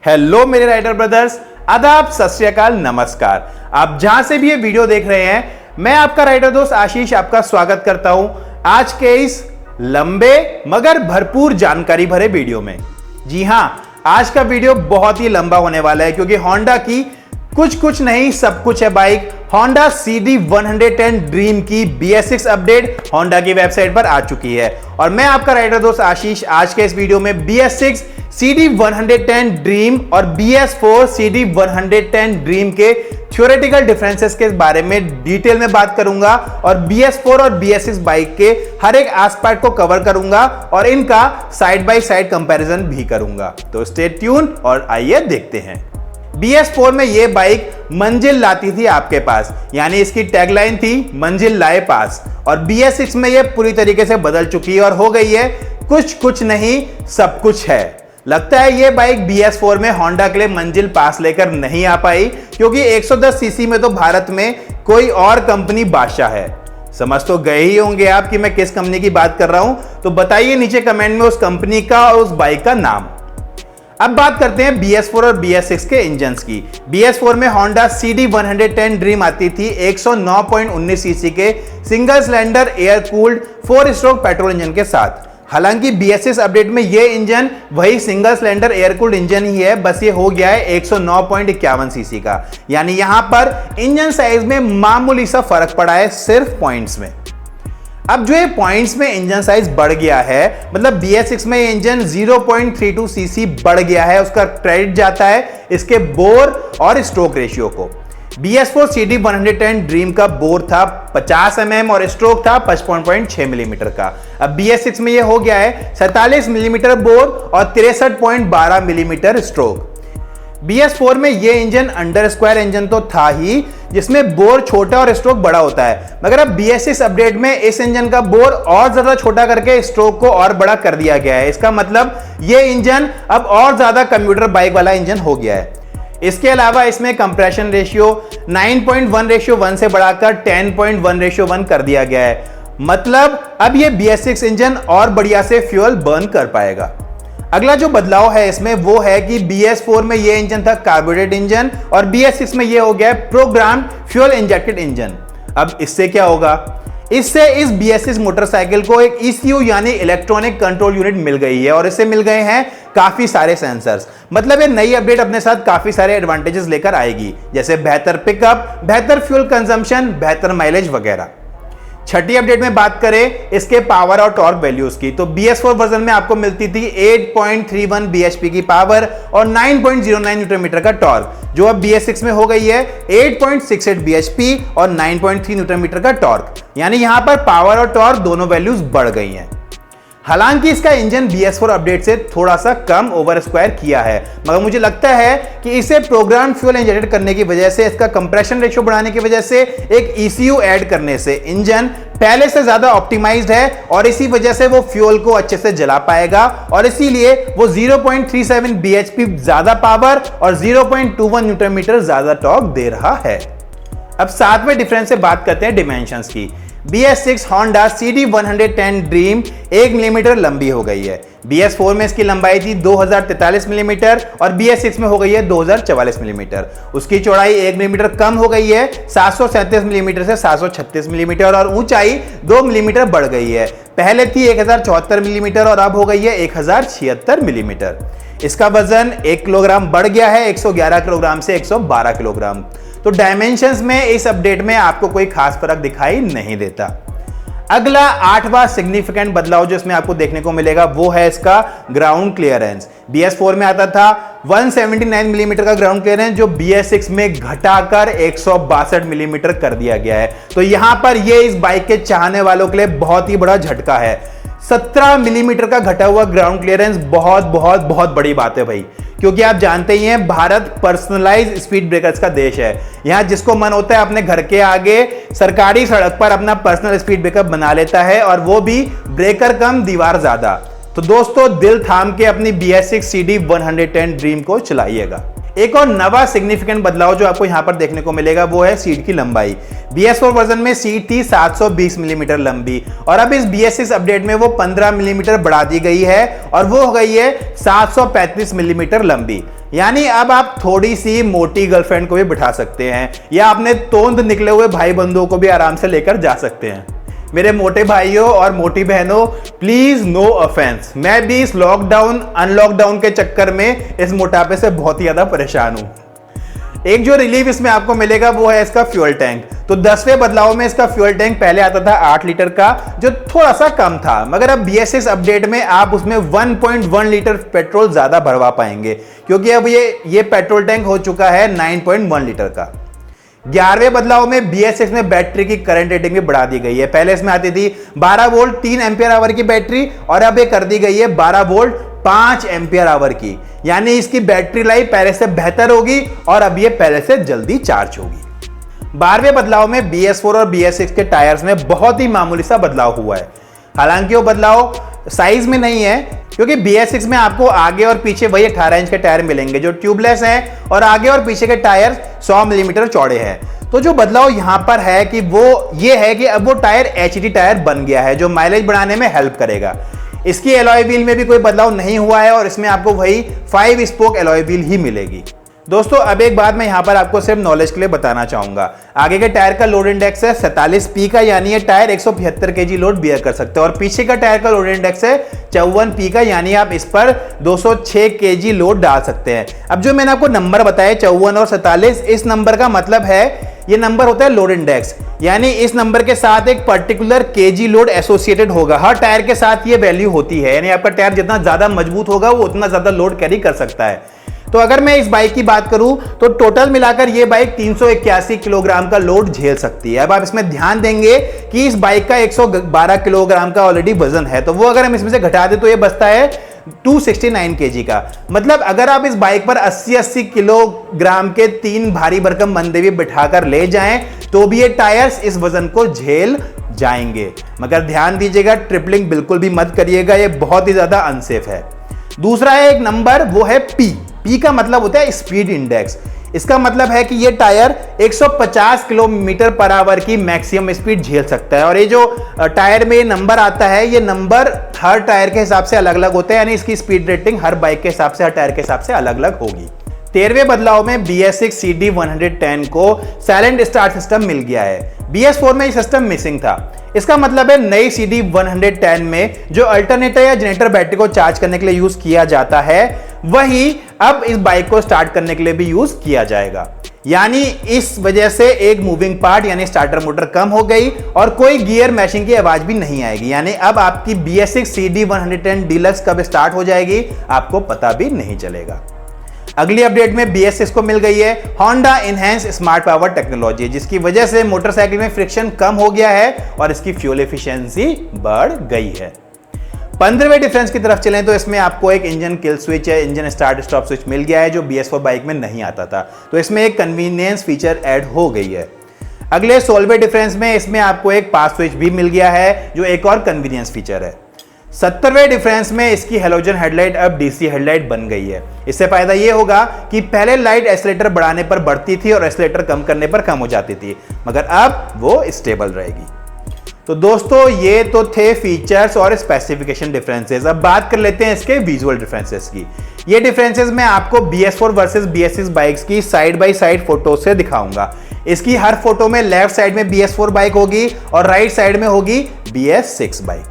Hello मेरे rider brothers, आदाब, सत श्री अकाल, नमस्कार। आप जहां से भी ये वीडियो देख रहे हैं, मैं आपका राइडर दोस्त आशीष आपका स्वागत करता हूं आज के इस लंबे मगर भरपूर जानकारी भरे वीडियो में। जी हां, आज का वीडियो बहुत ही लंबा होने वाला है क्योंकि होंडा की कुछ नहीं सब कुछ है बाइक होंडा CD110 ड्रीम की BS6 अपडेट होंडा की वेबसाइट पर आ चुकी है और मैं आपका राइडर दोस्त आशीष आज के इस वीडियो में BS6 CD110 ड्रीम और BS4 CD110 ड्रीम के थ्योरेटिकल डिफरेंसेस के बारे में डिटेल में बात करूंगा और BS4 और BS6 बाइक के हर एक एस्पेक्ट को कवर करूंगा और इनका साइड बाय साइड कंपैरिजन भी करूंगा। तो स्टे ट्यून और आइए देखते हैं। BS4 में ये बाइक मंजिल लाती थी आपके पास, यानी इसकी टैगलाइन थी मंजिल लाए पास, और BS6 में ये पूरी तरीके से बदल चुकी है और हो गई है कुछ नहीं सब कुछ है। लगता है ये बाइक BS4 में होंडा के लिए मंजिल पास लेकर नहीं आ पाई क्योंकि 110 सीसी में तो भारत में कोई और कंपनी बादशाह है। समझ तो गए ही होंगे आप कि मैं किस कंपनी की बात कर रहा हूं, तो बताइए नीचे कमेंट में उस कंपनी का और उस बाइक का नाम। अब बात करते हैं BS4 और BS6 के इंजन्स की। BS4 में होंडा CD110 ड्रीम आती थी 109.19 सीसी के single cylinder air cooled 4 stroke petrol engine के साथ। हालांकि BS6 अपडेट में ये इंजन वही single cylinder air cooled engine ही है, बस ये हो गया है 109.51 सीसी का, यानी यहां पर इंजन साइज में मामूली सा फर्क पड़ा है सिर्फ पॉइंट्स में। अब जो ये पॉइंट्स में इंजन साइज बढ़ गया है, मतलब BS6 में ये इंजन 0.32 सीसी बढ़ गया है, उसका क्रेडिट जाता है इसके बोर और स्ट्रोक रेशियो को। BS4 CD110 ड्रीम का बोर था 50 mm और स्ट्रोक था 55.6 मिलीमीटर का। अब BS6 में ये हो गया है 47 मिलीमीटर बोर और 63.12 मिलीमीटर स्ट्रोक। BS4 में ये इंजन अंडर स्क्वायर इंजन तो था ही, जिसमें बोर छोटा और स्ट्रोक बड़ा होता है, मगर अब BS6 अपडेट में इस इंजन का बोर और ज्यादा छोटा करके स्ट्रोक को और बड़ा कर दिया गया है। इसका मतलब ये इंजन अब और ज्यादा कम्यूटर बाइक वाला इंजन हो गया है। इसके अलावा इसमें कंप्रेशन रेशियो 9.1:1 से बढ़ाकर 10.1:1 कर दिया गया है। मतलब अब ये BS6 इंजन और बढ़िया से फ्यूल बर्न कर पाएगा। अगला जो बदलाव है इसमें वो है कि BS4 में ये इंजन था कार्बोरेटेड इंजन और BS6 में ये हो गया प्रोग्राम फ्यूल इंजेक्टेड इंजन। अब इससे क्या होगा? इससे इस BS6 मोटरसाइकिल को एक ECU यानी इलेक्ट्रॉनिक कंट्रोल यूनिट मिल गई है और इससे मिल गए हैं काफी सारे सेंसर्स। मतलब ये नई अपडेट अपने साथ काफी सारे एडवांटेजेस लेकर आएगी, जैसे बेहतर पिकअप, बेहतर फ्यूल कंजम्पशन, बेहतर माइलेज वगैरह। छठी अपडेट में बात करें इसके पावर और टॉर्क वैल्यूज की, तो BS4 वर्जन में आपको मिलती थी 8.31 bhp की पावर और 9.09 न्यूटन मीटर का टॉर्क, जो अब BS6 में हो गई है 8.68 bhp और 9.3 न्यूटन मीटर का टॉर्क, यानी यहां पर पावर और टॉर्क दोनों वैल्यूज बढ़ गई हैं। हालांकि इसका इंजन BS4 अपडेट से थोड़ा सा कम ओवर स्क्वायर किया है, मगर मुझे लगता है कि इसे प्रोग्राम फ्यूल इंजेक्ट करने की वजह से, इसका कंप्रेशन रेशियो बढ़ाने की वजह से, एक ECU ऐड करने से इंजन पहले से ज्यादा ऑप्टिमाइज्ड है और इसी वजह से वो फ्यूल को अच्छे से जला पाएगा और इसीलिए वो 0.37 bhp ज्यादा पावर और 0.21 न्यूटन मीटर ज्यादा टॉर्क दे रहा है। अब सातवें डिफरेंस से बात करते हैं डिमेंशंस की। BS6 Honda CD110 dream 1 millimetre लंबी हो गई है। BS4 में इसकी लंबाई थी 2043 मिलीमीटर और BS6 में हो गई है 2044 मिलीमीटर। उसकी चौड़ाई 1 मिलीमीटर कम हो गई है, 737 मिलीमीटर से 736 मिलीमीटर, और ऊंचाई 2 मिलीमीटर बढ़ गई है। पहले थी 1074 मिलीमीटर और अब हो गई है 1076 मिलीमीटर। इसका वजन 1 किलोग्राम बढ़ गया है, 111 किलोग्राम से 112 किलोग्राम। तो डायमेंशंस में इस अपडेट में आपको कोई खास फर्क दिखाई नहीं देता। अगला आठवां सिग्निफिकेंट बदलाव जो इसमें आपको देखने को मिलेगा वो है इसका ग्राउंड क्लियरेंस। BS4 में आता था 179 मिलीमीटर का ग्राउंड क्लियरेंस, जो BS6 में घटाकर 162 मिलीमीटर कर दिया गया है। तो यहां पर ये इस बाइक के चाहने वालों के लिए बहुत ही बड़ा झटका है। 17 मिलीमीटर का घटा हुआ ग्राउंड क्लियरेंस बहुत बड़ी बात है भाई, क्योंकि आप जानते ही हैं भारत पर्सनलाइज स्पीड ब्रेकर्स का देश है। यहां जिसको मन होता है अपने घर के आगे सरकारी सड़क पर अपना पर्सनल स्पीड ब्रेकर बना लेता है, और वो भी ब्रेकर कम दीवार ज्यादा। तो दोस्तों दिल थाम के अपनी BS6 CD110 ड्रीम को चलाइएगा। एक और नवा सिग्निफिकेंट बदलाव जो आपको यहां पर देखने को मिलेगा वो है सीट की लंबाई। BS4 वर्जन में सीट थी 720 मिलीमीटर लंबी और अब इस BS6 अपडेट में वो 15 मिलीमीटर बढ़ा दी गई है और वो हो गई है 735 मिलीमीटर लंबी। यानी अब आप थोड़ी सी मोटी गर्लफ्रेंड को भी बिठा सकते हैं या अपने तोंद निकले हुए भाई बंधुओं को भी आराम से लेकर जा सकते हैं। मेरे मोटे भाइयों और मोटी बहनों, प्लीज नो ऑफेंस, मैं भी इस लॉकडाउन अनलॉकडाउन के चक्कर में इस मोटापे से बहुत ही ज्यादा परेशान हूं। एक जो रिलीफ इसमें आपको मिलेगा वो है इसका फ्यूल टैंक। तो 10वें बदलाव में इसका फ्यूल टैंक पहले आता था 8 लीटर का, जो थोड़ा सा कम था, मगर अब BS6 अपडेट में आप उसमें 1.1 लीटर पेट्रोल ज्यादा भरवा पाएंगे, क्योंकि अब ये पेट्रोल टैंक हो चुका है 9.1 लीटर का। 11वें बदलाव में BS6 में बैटरी की करंट रेटिंग भी बढ़ा दी गई है। पहले इसमें आती थी 12 वोल्ट 3 एम्पियर आवर की बैटरी, और अब ये कर दी गई है 12 वोल्ट 5 एम्पियर आवर की, यानी इसकी बैटरी लाइफ पहले से बेहतर होगी और अब ये पहले से जल्दी चार्ज होगी। 12वें बदलाव में BS4 और BS6 के टायर्स में बहुत ही मामूली सा बदलाव हुआ है। हालांकि वो बदलाव साइज में नहीं है, क्योंकि BS6 में आपको आगे और पीछे वही 18 इंच के टायर मिलेंगे जो ट्यूबलेस हैं, और आगे और पीछे के टायर 100 मिलीमीटर चौड़े हैं। तो जो बदलाव यहां पर है कि वो ये है कि अब वो टायर HT टायर बन गया है, जो माइलेज बढ़ाने में हेल्प करेगा। इसकी एलॉय व्हील में भी कोई बदलाव नहीं हुआ है और इसमें आपको वही 5 स्पोक एलॉय व्हील ही मिलेगी। दोस्तों, अब एक बात मैं यहां पर आपको सिर्फ नॉलेज के लिए बताना चाहूंगा। आगे के टायर का लोड इंडेक्स है 47P का, यानी ये टायर 175 kg लोड बियर कर सकते हैं, और पीछे का टायर का लोड इंडेक्स है 54P का, यानी आप इस पर 206 kg लोड डाल सकते हैं। अब जो मैंने आपको नंबर बताया 54 और 47, इस नंबर का मतलब है ये नंबर होता है लोड इंडेक्स, यानी इस नंबर के साथ एक पर्टिकुलर केजी लोड एसोसिएटेड होगा। हर टायर के साथ ये वैल्यू होती है, यानी आपका टायर जितना ज्यादा मजबूत होगा वो उतना ज्यादा लोड कैरी कर सकता है। तो अगर मैं इस बाइक की बात करूं तो टोटल मिलाकर ये बाइक 381 किलोग्राम का लोड झेल सकती है। अब आप इसमें ध्यान देंगे कि इस बाइक का 112 किलोग्राम का ऑलरेडी वजन है, तो वो अगर हम इसमें से घटा दें तो ये बचता है 269 kg का। मतलब अगर आप इस बाइक पर 80-80 किलोग्राम के 3 भारी भरकम बंदे भी बिठाकर ले जाएं तो भी ये टायर्स इस वजन को झेल जाएंगे। मगर ध्यान दीजिएगा, ट्रिपलिंग बिल्कुल भी मत करिएगा, ये बहुत ही ज्यादा अनसेफ है। दूसरा है एक नंबर, वो है P का मतलब होता है स्पीड इंडेक्स। इसका मतलब है कि ये टायर 150 किलोमीटर पर आवर की मैक्सिमम स्पीड झेल सकता है, और ये जो टायर में ये नंबर आता है, ये नंबर हर टायर के हिसाब से अलग अलग होते हैं, यानी इसकी स्पीड रेटिंग हर बाइक के हिसाब से, हर टायर के हिसाब से अलग अलग होगी। 13वें बदलाव में BS6 CD110 को साइलेंट स्टार्ट सिस्टम मिल गया है। BS4 में ये सिस्टम मिसिंग था। इसका मतलब है नई CD110 में जो अल्टरनेटर या जनरेटर बैटरी को चार्ज करने के लिए यूज किया जाता है, वही अब इस बाइक को स्टार्ट करने के लिए भी यूज किया जाएगा। यानी इस वजह से एक मूविंग पार्ट यानी स्टार्टर मोटर कम हो गई और कोई गियर मैशिंग की आवाज भी नहीं आएगी। यानी अब आपकी BS6 CD110 डीलक्स कब स्टार्ट हो जाएगी आपको पता भी नहीं चलेगा। अगली अपडेट में BS6 को मिल गई है Honda Enhance smart power technology, जिसकी वजह से मोटरसाइकिल में फ्रिक्शन कम हो गया है और इसकी फ्यूल एफिशिएंसी बढ़ गई है। 15वें डिफरेंस की तरफ चलें तो इसमें आपको एक इंजन किल स्विच है, इंजन स्टार्ट स्टॉप स्विच मिल गया है, जो BS4 बाइक में नहीं आता था। तो इसमें एक कन्वीनियंस फीचर ऐड हो गई है। अगले 16वें डिफरेंस में इसमें आपको एक पास स्विच भी मिल गया है, जो एक और कन्वीनियंस फीचर है। 70वें डिफरेंस में इसकी हेलोजन हेडलाइट अब DC हेडलाइट बन गई है। इससे फायदा यह होगा कि पहले लाइट एक्सीलरेटर बढ़ाने पर बढ़ती थी और एक्सीलरेटर कम करने पर कम हो जाती थी, मगर अब वो स्टेबल रहेगी। तो दोस्तों, ये तो थे फीचर्स और स्पेसिफिकेशन डिफरेंसेस। अब बात कर लेते हैं इसके विजुअल डिफरेंसेस की। ये डिफरेंसेस मैं आपको BS4 वर्सेस BS6 बाइक्स की साइड बाय साइड फोटो से दिखाऊंगा। इसकी हर फोटो में लेफ्ट साइड में BS4 बाइक होगी और राइट साइड में होगी BS6 बाइक।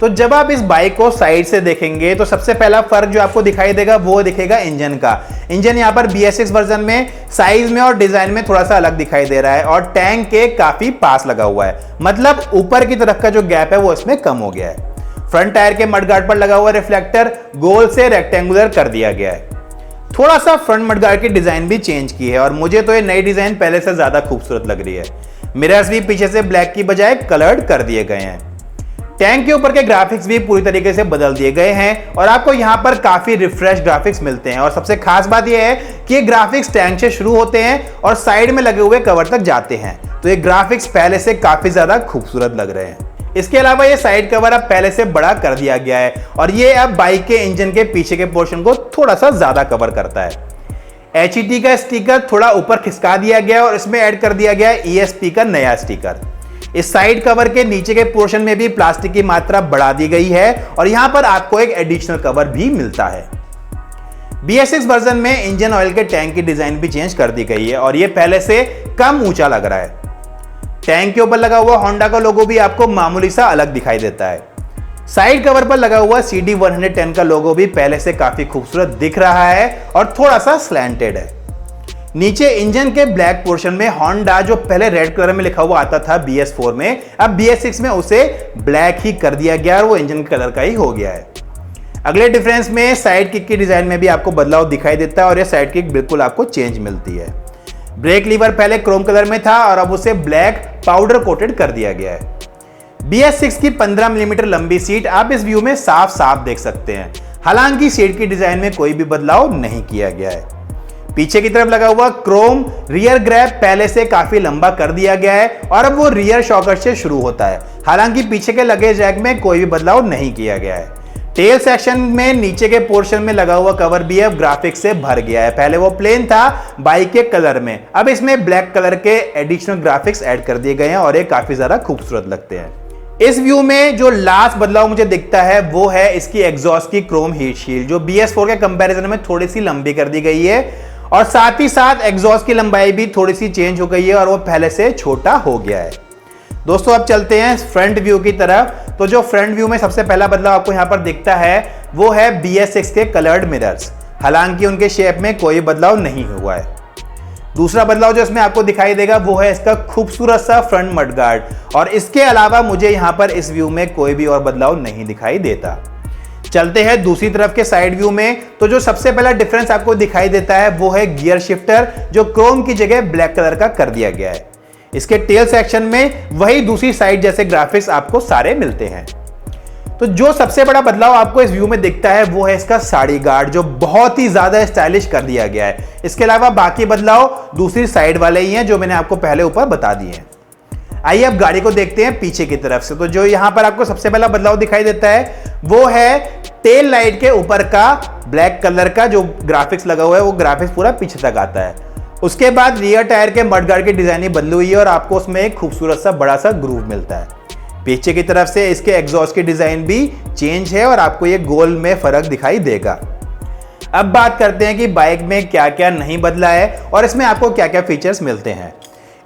तो जब आप इस बाइक को साइड से देखेंगे तो सबसे पहला फर्क जो आपको दिखाई देगा वो दिखेगा इंजन का। इंजन यहाँ पर BS6 वर्जन में साइज में और डिजाइन में थोड़ा सा अलग दिखाई दे रहा है और टैंक के काफी पास लगा हुआ है, मतलब ऊपर की तरफ का जो गैप है वो इसमें कम हो गया है। फ्रंट टायर के मडगार्ड पर लगा हुआ रिफ्लेक्टर गोल से रेक्टेंगुलर कर दिया गया है। थोड़ा सा फ्रंट मडगार्ड की डिजाइन भी चेंज की है और मुझे तो ये नई डिजाइन पहले से ज्यादा खूबसूरत लग रही है। मिरर्स भी पीछे से ब्लैक की बजाय कलर्ड कर दिए गए हैं। टैंक के ऊपर के ग्राफिक्स भी पूरी तरीके से बदल दिए गए हैं और आपको यहां पर काफी रिफ्रेश ग्राफिक्स मिलते हैं। और सबसे खास बात यह है कि ये ग्राफिक्स टैंक से शुरू होते हैं और साइड में लगे हुए कवर तक जाते हैं, तो ये ग्राफिक्स पहले से काफी ज्यादा खूबसूरत लग रहे हैं। इसके अलावा ये साइड कवर अब पहले से बड़ा कर दिया गया है और ये अब बाइक के इंजन के पीछे के पोर्शन को थोड़ा सा ज्यादा कवर करता है। HET का स्टिकर थोड़ा ऊपर खिसका दिया गया और इसमें ऐड कर दिया गया ESP का नया स्टिकर। इस साइड कवर के नीचे के पोर्शन में भी प्लास्टिक की मात्रा बढ़ा दी गई है और यहां पर आपको एक एडिशनल कवर भी मिलता है। BS6 वर्जन में इंजन ऑयल के टैंक की डिजाइन भी चेंज कर दी गई है और ये पहले से कम ऊंचा लग रहा है। टैंक के ऊपर लगा हुआ होंडा का लोगो भी आपको मामूली सा अलग दिखाई देता है। साइड कवर पर लगा हुआ CD110 का लोगो भी पहले से काफी खूबसूरत दिख रहा है और थोड़ा सा स्लैंटेड है। नीचे इंजन के ब्लैक पोर्शन में होंडा जो पहले रेड कलर में लिखा हुआ आता था BS4 में, अब BS6 में उसे ब्लैक ही कर दिया गया और वो इंजन के कलर का ही हो गया है। अगले डिफरेंस में साइड किक की डिजाइन में भी आपको बदलाव दिखाई देता है और ये साइड किक बिल्कुल आपको चेंज मिलती है। ब्रेक लीवर पहले क्रोम कलर में था और अब उसे ब्लैक पाउडर कोटेड कर दिया गया है। BS6 की 15 मिलीमीटर लंबी सीट आप इस व्यू में साफ साफ देख सकते हैं। हालांकि सीट की डिजाइन में कोई भी बदलाव नहीं किया गया है। पीछे की तरफ लगा हुआ क्रोम रियर ग्रैब पहले से काफी लंबा कर दिया गया है और अब वो रियर शॉकर से शुरू होता है। हालांकि पीछे के लगेज रैक में कोई भी बदलाव नहीं किया गया है। टेल सेक्शन में नीचे के पोर्शन में लगा हुआ कवर भी अब ग्राफिक्स से भर गया है। पहले वो प्लेन था बाइक के कलर में, अब इसमें ब्लैक कलर के एडिशनल ग्राफिक्स ऐड कर दिए गए हैं और ये काफी ज्यादा खूबसूरत लगते हैं। इस व्यू में जो लास्ट बदलाव मुझे दिखता है वो है इसकी एग्जॉस्ट की क्रोम हीट शील्ड, जो BS4 के कंपैरिजन में थोड़ी सी लंबी कर दी गई है और साथ ही साथ एग्जॉस्ट की लंबाई भी थोड़ी सी चेंज हो गई है और वो पहले से छोटा हो गया है। दोस्तों अब चलते हैं फ्रंट व्यू की तरफ। तो जो फ्रंट व्यू में सबसे पहला बदलाव आपको यहां पर दिखता है वो है BS6 के कलर्ड मिरर्स। हालांकि उनके शेप में कोई बदलाव नहीं हुआ है। दूसरा बदलाव जो इसमें आपको दिखाई देगा वो है इसका खूबसूरत सा फ्रंट मडगार्ड और इसके अलावा मुझे यहां पर इस व्यू में कोई भी और बदलाव नहीं दिखाई देता। चलते हैं दूसरी तरफ के साइड व्यू में। तो जो सबसे पहला डिफरेंस आपको दिखाई देता है वो है गियर शिफ्टर, जो क्रोम की जगह ब्लैक कलर का कर दिया गया है। इसके टेल सेक्शन में वही दूसरी साइड जैसे ग्राफिक्स आपको सारे मिलते हैं। तो जो सबसे बड़ा बदलाव आपको इस व्यू में दिखता है वो है इसका साड़ी गार्ड, जो बहुत ही ज्यादा स्टाइलिश कर दिया गया है। इसके अलावा बाकी बदलाव दूसरी साइड वाले ही हैं जो मैंने आपको पहले ऊपर बता दिए हैं। आइए अब गाड़ी को देखते हैं पीछे की तरफ से। तो जो यहां पर आपको सबसे पहला बदलाव दिखाई देता है वो है टेल लाइट के ऊपर का ब्लैक कलर का जो ग्राफिक्स लगा हुआ है, वो ग्राफिक्स पूरा पीछे तक आता है। उसके बाद रियर टायर के मडगार्ड की डिजाइन बदली हुई है और आपको उसमें एक खूबसूरत सा बड़ा सा ग्रूव मिलता है। पीछे की तरफ से इसके एग्जॉस्ट की डिजाइन भी चेंज है और आपको ये गोल में फर्क दिखाई देगा। अब बात करते हैं कि बाइक में क्या क्या नहीं बदला है और इसमें आपको क्या क्या फीचर्स मिलते हैं।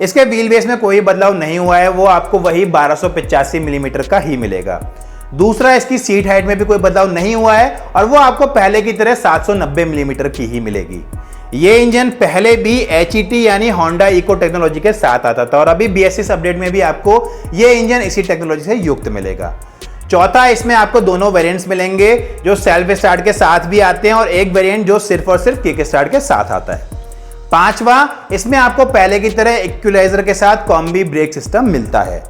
इसके व्हील बेस में कोई बदलाव नहीं हुआ है, वो आपको वही 1285 मिलीमीटर का ही मिलेगा। दूसरा, इसकी सीट हाइट में भी कोई बदलाव नहीं हुआ है और वो आपको पहले की तरह 790 मिलीमीटर की ही मिलेगी। ये इंजन पहले भी HET यानी होंडा इको टेक्नोलॉजी के साथ आता था और अभी BS6 अपडेट में भी आपको ये इंजन इसी टेक्नोलॉजी से युक्त मिलेगा। चौथा, इसमें आपको दोनों वेरिएंट्स मिलेंगे जो सेल्फ स्टार्ट के साथ भी आते हैं और एक वेरिएंट जो सिर्फ और सिर्फ किक स्टार्ट के साथ आता है। पांचवा, इसमें आपको पहले की तरह इक्विलाइजर के साथ कॉम्बी ब्रेक सिस्टम मिलता है।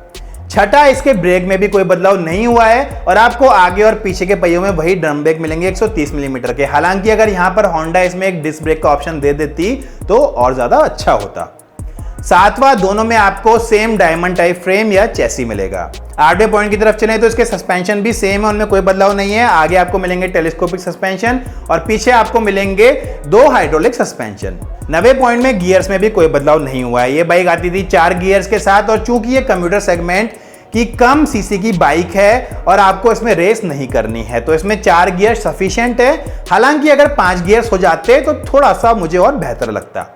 छठा, इसके ब्रेक में भी कोई बदलाव नहीं हुआ है और आपको आगे और पीछे के पहियों में वही ड्रम ब्रेक मिलेंगे 130 मिलीमीटर के। हालांकि अगर यहां पर होंडा इसमें एक डिस्क ब्रेक का ऑप्शन दे देती तो और ज्यादा अच्छा होता। सातवां, दोनों में आपको सेम डायमंड टाइप फ्रेम या चेसी मिलेगा। आठवें पॉइंट की तरफ चले तो इसके सस्पेंशन भी सेम है, उनमें कोई बदलाव नहीं है। आगे आपको मिलेंगे टेलीस्कोपिक सस्पेंशन और पीछे आपको मिलेंगे 2 हाइड्रोलिक सस्पेंशन। 9वें पॉइंट में गियर्स में भी कोई बदलाव नहीं हुआ है। ये बाइक आती थी 4 गियर्स के साथ और चूंकि ये कंप्यूटर सेगमेंट की कम सीसी की बाइक है और आपको इसमें रेस नहीं करनी है तो इसमें 4 गियर सफिशिएंट है। हालांकि अगर 5 गियर्स हो जाते तो थोड़ा सा मुझे और बेहतर लगता।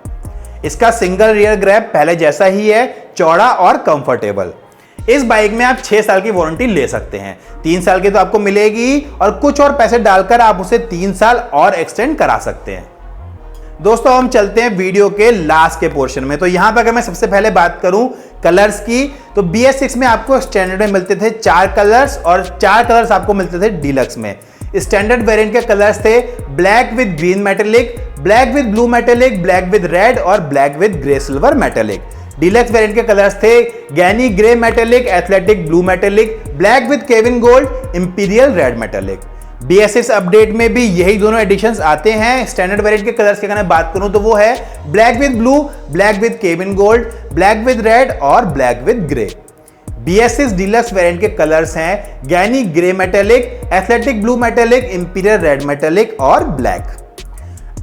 इसका सिंगल रियर ग्रैब पहले जैसा ही है, चौड़ा और कंफर्टेबल। इस बाइक में आप 6 साल की वारंटी ले सकते हैं। 3 साल की तो आपको मिलेगी और कुछ और पैसे डालकर आप उसे 3 साल और एक्सटेंड करा सकते हैं। दोस्तों हम चलते हैं वीडियो के लास्ट के पोर्शन में। तो यहां पर अगर मैं सबसे पहले बात करूं कलर्स की, तो BS6 में आपको स्टैंडर्ड में मिलते थे 4 कलर्स और 4 कलर्स आपको मिलते थे डीलक्स में। स्टैंडर्ड वेरिएंट के कलर्स थे black with green metallic, black with blue metallic, black with red और black with grey silver metallic. Deluxe variant के कलर्स थे geny grey metallic, athletic blue metallic, black with kevin gold, imperial red metallic. BS6 update में भी यही दोनों editions आते हैं। Standard variant के कलर्स की अगर मैं बात करूं तो वो है black with blue, black with kevin gold, black with red और black with grey. BS6 deluxe variant के कलर्स हैं geny grey metallic, athletic blue metallic, imperial red metallic और ब्लैक।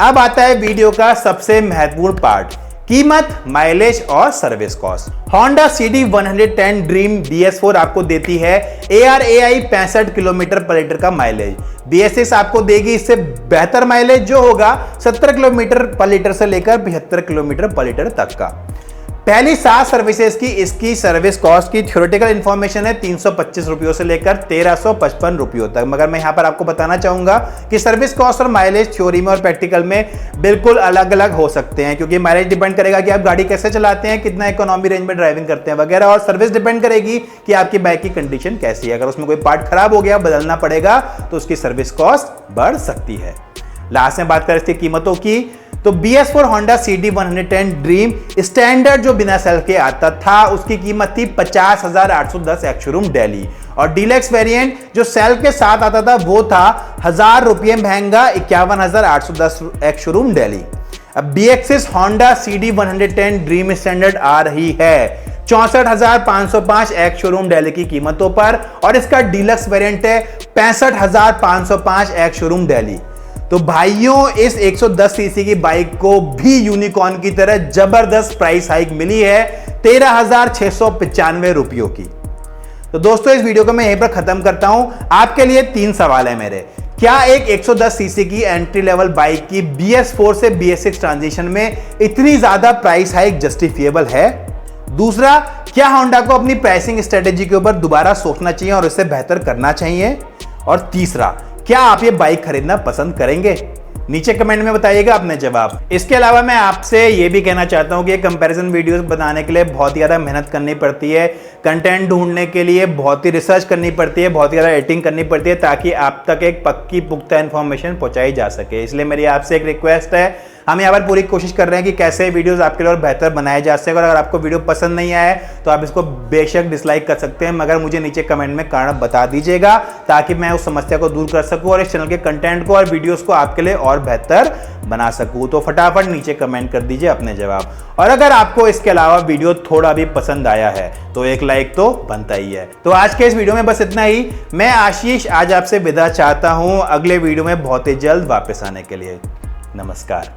अब आता है वीडियो का सबसे महत्वपूर्ण पार्ट कीमत, माइलेज और service cost. Honda CD110 dream BS4 आपको देती है ARAI 65 किलोमीटर पर लीटर का माइलेज। BS6 आपको देगी इससे बेहतर माइलेज जो होगा 70 किलोमीटर पर लीटर से लेकर 75 किलोमीटर पर लीटर तक का। पहली 7 सर्विसेज की इसकी सर्विस कॉस्ट की थ्योरेटिकल इंफॉर्मेशन है 325 रुपयों से लेकर 1355 रुपयों तक, मगर मैं यहां पर आपको बताना चाहूंगा कि सर्विस कॉस्ट और माइलेज थ्योरी में और प्रैक्टिकल में बिल्कुल अलग अलग हो सकते हैं, क्योंकि माइलेज डिपेंड करेगा कि आप गाड़ी कैसे चलाते हैं, कितना इकोनॉमी रेंज में ड्राइविंग करते हैं वगैरह, और सर्विस डिपेंड करेगी कि आपकी बाइक की कंडीशन कैसी है। अगर उसमें कोई पार्ट खराब हो गया, बदलना पड़ेगा, तो उसकी सर्विस कॉस्ट बढ़ सकती है। लास्ट में बात करें इसकी कीमतों की, तो BS4 Honda CD110 dream standard जो बिना सेल के आता था उसकी कीमत थी 50,810 एक्स-शोरूम दिल्ली, और डीलक्स वेरिएंट जो सेल के साथ आता था वो था 1000 रुपये महंगा 51,810 एक्स-शोरूम दिल्ली। अब BX6 Honda CD110 dream standard आ रही है 64,505 एक्स-शोरूम दिल्ली की कीमतों पर, और इसका डीलक्स वेरिएंट है 65,505 एक्स-शोरूम दिल्ली। तो भाइयों, इस 110 सीसी की बाइक को भी यूनिकॉर्न की तरह जबरदस्त प्राइस हाइक मिली है 13,695 रुपयों की। तो दोस्तों, इस वीडियो को मैं यहीं पर खत्म करता हूं। आपके लिए 3 सवाल है मेरे। क्या एक 110 सीसी की एंट्री लेवल बाइक की BS4 से BS6 ट्रांजिशन में इतनी ज्यादा प्राइस हाइक जस्टिफिएबल है? दूसरा, क्या होंडा को अपनी प्राइसिंग स्ट्रेटेजी के ऊपर दोबारा सोचना चाहिए और इसे बेहतर करना चाहिए? और तीसरा, क्या आप ये बाइक खरीदना पसंद करेंगे? नीचे कमेंट में बताइएगा अपने जवाब। इसके अलावा मैं आपसे ये भी कहना चाहता हूँ कि कंपैरिजन वीडियोस बनाने के लिए बहुत ही ज़्यादा मेहनत करनी पड़ती है, कंटेंट ढूंढने के लिए बहुत ही रिसर्च करनी पड़ती है, बहुत ही ज़्यादा एडिटिंग करनी पड़ती है, ताकि आप तक एक पक्की पुख्ता इन्फॉर्मेशन पहुंचाई जा सके। इसलिए मेरी आपसे एक रिक्वेस्ट है, हम यहाँ पर पूरी कोशिश कर रहे हैं कि कैसे वीडियोस आपके लिए और बेहतर बनाए जा सके। और अगर आपको वीडियो पसंद नहीं आए तो आप इसको बेशक डिसलाइक कर सकते हैं, मगर मुझे नीचे कमेंट में कारण बता दीजिएगा, ताकि मैं उस समस्या को दूर कर सकूं और इस चैनल के कंटेंट को और वीडियोस को आपके लिए और बेहतर बना सकूं। तो फटाफट नीचे कमेंट कर दीजिए अपने जवाब। और अगर आपको इसके अलावा वीडियो थोड़ा भी पसंद आया है तो एक लाइक तो बनता ही है। तो आज के इस वीडियो में बस इतना ही। मैं आशीष आज आपसे विदा चाहता हूं, अगले वीडियो में बहुत ही जल्द वापस आने के लिए। नमस्कार।